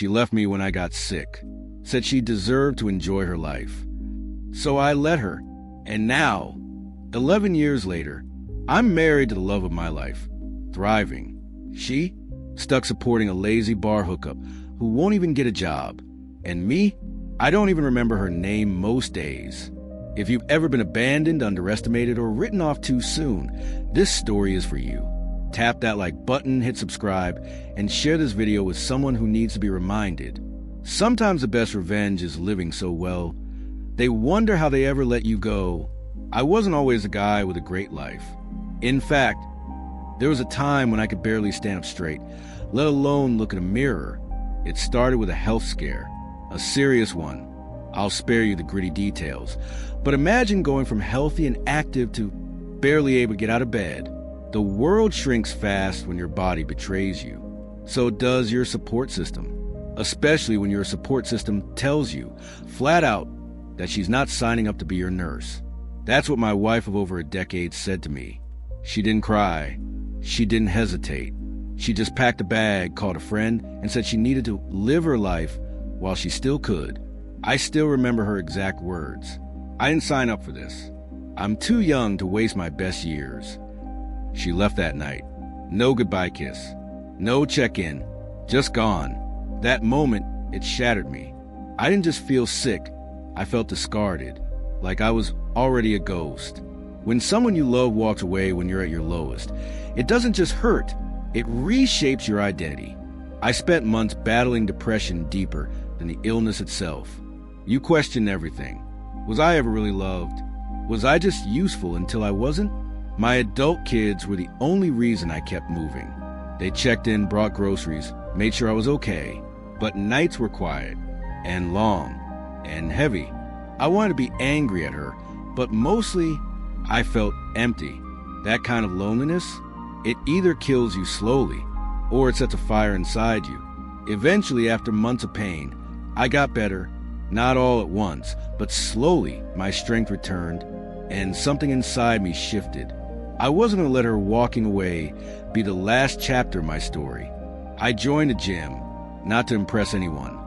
She left me when I got sick, said she deserved to enjoy her life. So I let her, and now, 11 years later, I'm married to the love of my life, thriving. She, stuck supporting a lazy bar hookup who won't even get a job. And me, I don't even remember her name most days. If you've ever been abandoned, underestimated, or written off too soon, this story is for you. Tap that like button, hit subscribe, and share this video with someone who needs to be reminded. Sometimes the best revenge is living so well, they wonder how they ever let you go. I wasn't always a guy with a great life. In fact, there was a time when I could barely stand up straight, let alone look in a mirror. It started with a health scare, a serious one. I'll spare you the gritty details, but imagine going from healthy and active to barely able to get out of bed. The world shrinks fast when your body betrays you. So does your support system, especially when your support system tells you, flat out, that she's not signing up to be your nurse. That's what my wife of over a decade said to me. She didn't cry. She didn't hesitate. She just packed a bag, called a friend, and said she needed to live her life while she still could. I still remember her exact words. I didn't sign up for this. I'm too young to waste my best years. She left that night. No goodbye kiss. No check-in. Just gone. That moment, it shattered me. I didn't just feel sick. I felt discarded, like I was already a ghost. When someone you love walks away when you're at your lowest, it doesn't just hurt, it reshapes your identity. I spent months battling depression deeper than the illness itself. You question everything. Was I ever really loved? Was I just useful until I wasn't? My adult kids were the only reason I kept moving. They checked in, brought groceries, made sure I was okay. But nights were quiet, and long, and heavy. I wanted to be angry at her, but mostly I felt empty. That kind of loneliness, it either kills you slowly, or it sets a fire inside you. Eventually, after months of pain, I got better, not all at once, but slowly my strength returned, and something inside me shifted. I wasn't going to let her walking away be the last chapter of my story. I joined a gym, not to impress anyone,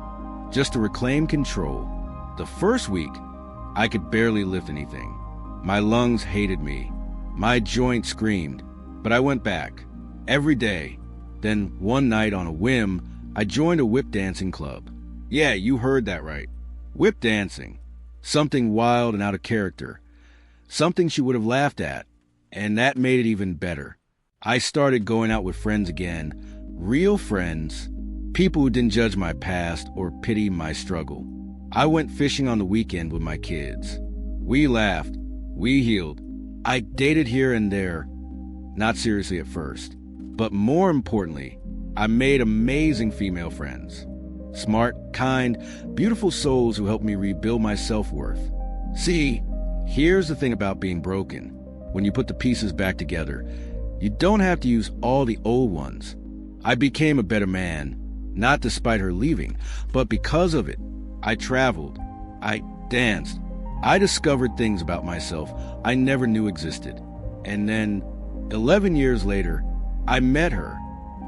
just to reclaim control. The first week, I could barely lift anything. My lungs hated me. My joints screamed, but I went back every day. Then one night on a whim, I joined a whip dancing club. Yeah, you heard that right. Whip dancing. Something wild and out of character. Something she would have laughed at. And that made it even better. I started going out with friends again. Real friends. People who didn't judge my past or pity my struggle. I went fishing on the weekend with my kids. We laughed. We healed. I dated here and there. Not seriously at first. But more importantly, I made amazing female friends. Smart, kind, beautiful souls who helped me rebuild my self-worth. See, here's the thing about being broken. When you put the pieces back together, you don't have to use all the old ones. I became a better man, not despite her leaving, but because of it. I traveled. I danced. I discovered things about myself I never knew existed. And then, 11 years later, I met her.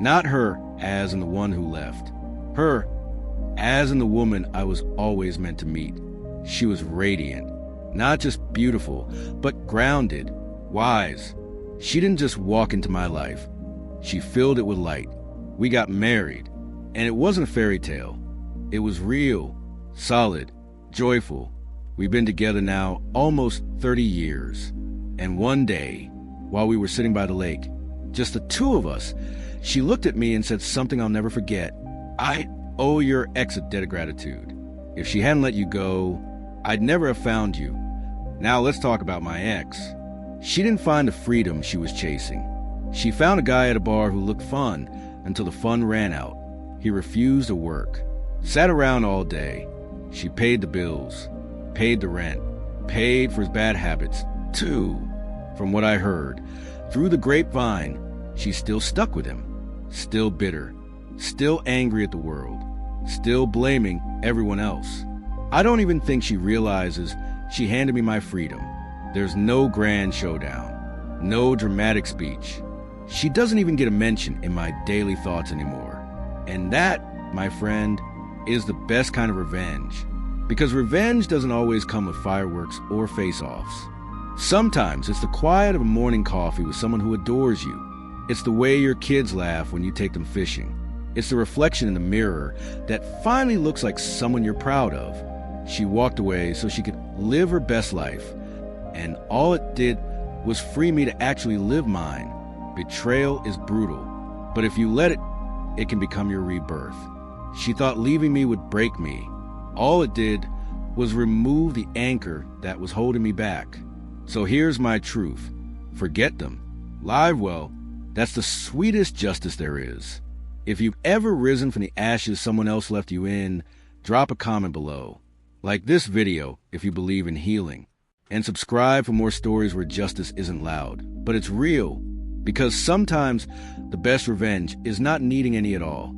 Not her as in the one who left. Her as in the woman I was always meant to meet. She was radiant. Not just beautiful, but grounded, wise. She didn't just walk into my life. She filled it with light. We got married. And it wasn't a fairy tale. It was real, solid, joyful. We've been together now almost 30 years. And one day, while we were sitting by the lake, just the two of us, she looked at me and said something I'll never forget. I owe your ex a debt of gratitude. If she hadn't let you go, I'd never have found you. Now let's talk about my ex. She didn't find the freedom she was chasing. She found a guy at a bar who looked fun until the fun ran out. He refused to work. Sat around all day. She paid the bills, paid the rent, paid for his bad habits, too. From what I heard, through the grapevine, she's still stuck with him. Still bitter. Still angry at the world. Still blaming everyone else. I don't even think she realizes she handed me my freedom. There's no grand showdown. No dramatic speech. She doesn't even get a mention in my daily thoughts anymore. And that, my friend, is the best kind of revenge. Because revenge doesn't always come with fireworks or face-offs. Sometimes it's the quiet of a morning coffee with someone who adores you. It's the way your kids laugh when you take them fishing. It's the reflection in the mirror that finally looks like someone you're proud of. She walked away so she could live her best life, and all it did was free me to actually live mine. Betrayal is brutal, but if you let it, it can become your rebirth. She thought leaving me would break me. All it did was remove the anchor that was holding me back. So here's my truth. Forget them. Live well. That's the sweetest justice there is. If you've ever risen from the ashes someone else left you in, drop a comment below. Like this video if you believe in healing. And subscribe for more stories where justice isn't loud, but it's real. Because sometimes the best revenge is not needing any at all.